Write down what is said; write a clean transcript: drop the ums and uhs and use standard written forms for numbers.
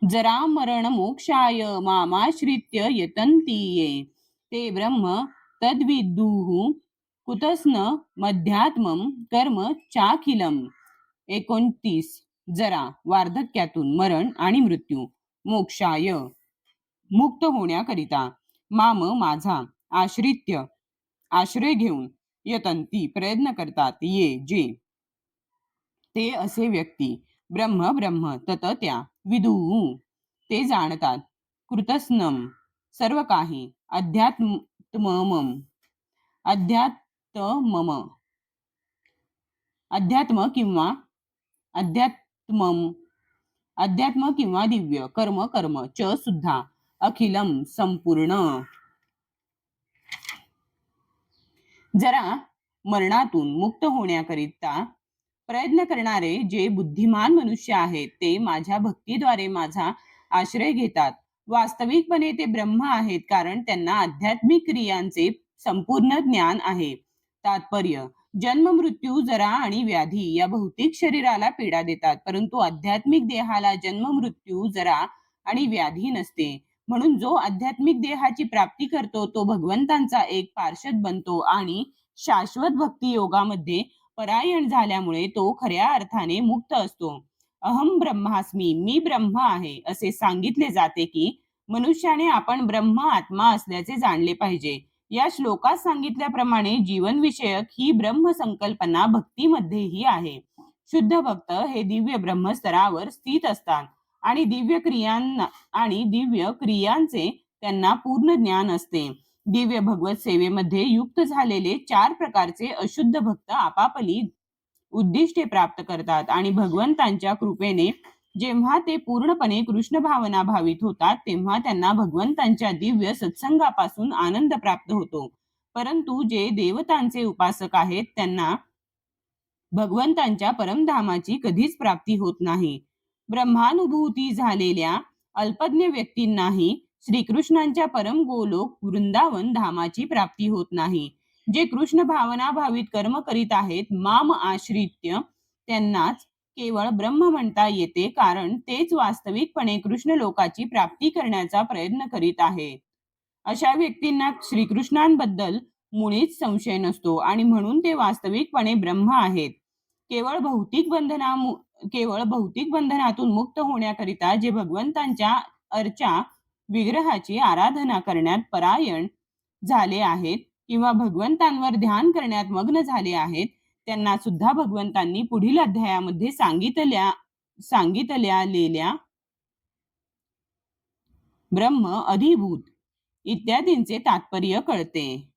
जरा मरण मोक्षाय मामाश्रित्य यतन्ति ये ते ब्रह्म तद्विदुः कुतस्न मध्यात्मं कर्म चाखिलम. 29. जरा वार्धक्यातून मरण आणि मृत्यू, मोक्षाय मुक्त होण्याकरिता, माम माझा, आश्रित्य आश्रय घेऊन, यतंती प्रयत्न करतात, ये जे ते असे व्यक्ती, ब्रह्म ब्रह्म तत त्या, विदू ते जाणतात, कृतस्नम सर्व काही, अध्यात्मम अध्यात्मम अध्यात्म किंवा अध्यात्मम अध्यात्म किंवा दिव्य कर्म कर्म च सुद्धा, अखिलम संपूर्ण. जरा मरणातून मुक्त होण्याकरिता प्रयत्न करणारे जे बुद्धिमान मनुष्य आहेत ते माझ्या भक्तीद्वारे माझा आश्रय घेतात. वास्तविकपणे ते ब्रह्म आहेत, कारण त्यांना आध्यात्मिक क्रियांचे संपूर्ण ज्ञान आहे. तात्पर्य: जन्म मृत्यू जरा आणि व्याधी या भौतिक शरीराला पीडा देतात, परंतु आध्यात्मिक देहाला जन्म मृत्यू जरा आणि व्याधी नसते. म्हणून जो आध्यात्मिक देहाची प्राप्ती करतो तो भगवंतांचा एक पार्षद बनतो आणि शाश्वत भक्ती योगामध्ये परायण झाल्यामुळे तो खऱ्या अर्थाने मुक्त असतो. अहम ब्रह्मास्मी, मी ब्रह्म आहे असे सांगितले जाते की मनुष्याने आपण ब्रह्म आत्मा असल्याचे जाणले पाहिजे. या श्लोकात सांगितल्याप्रमाणे जीवनविषयक ही ब्रह्म संकल्पना भक्तीमध्येही आहे. शुद्ध भक्त हे दिव्य ब्रह्मस्तरावर स्थित असतात आणि दिव्य क्रियांचे त्यांना पूर्ण ज्ञान असते. दिव्य भगवत सेवेमध्ये युक्त झालेले 4 प्रकारचे अशुद्ध भक्त आपापली उद्दिष्टे प्राप्त करतात आणि भगवंतांच्या कृपेने जेव्हा ते पूर्णपणे कृष्ण भावना भावित होतात तेव्हा त्यांना भगवंतांच्या दिव्य सत्संगापासून आनंद प्राप्त होतो. परंतु जे देवतांचे उपासक आहेत त्यांना भगवंतांच्या परमधामाची कधीच प्राप्ती होत नाही. ब्रह्मानुभूती झालेल्या अल्पज्ञ व्यक्तींनाही श्रीकृष्णांच्या परम गोलोक वृंदावन धामाची प्राप्ती होत नाही. जे कृष्ण भावना भावित कर्म करीत आहेत माम आश्रित्य त्यांनाच केवळ ब्रह्म म्हणता येते, कारण तेच वास्तविकपणे कृष्ण लोकाची प्राप्ती करण्याचा प्रयत्न करीत आहेत. अशा व्यक्तींना श्रीकृष्णांबद्दल मुळीच संशय नसतो आणि म्हणून ते वास्तविकपणे ब्रह्म आहेत. केवळ भौतिक बंधनातून मुक्त होण्याकरिता जे भगवंतांच्या अर्चा विग्रहाची आराधना करण्यात परायण झाले आहेत किंवा भगवंतांवर ध्यान करण्यात मग्न झाले आहेत त्यांना सुद्धा भगवंतांनी पुढील अध्यायामध्ये सांगितलेल्या ब्रह्म, अधिभूत इत्यादींचे तात्पर्य कळते.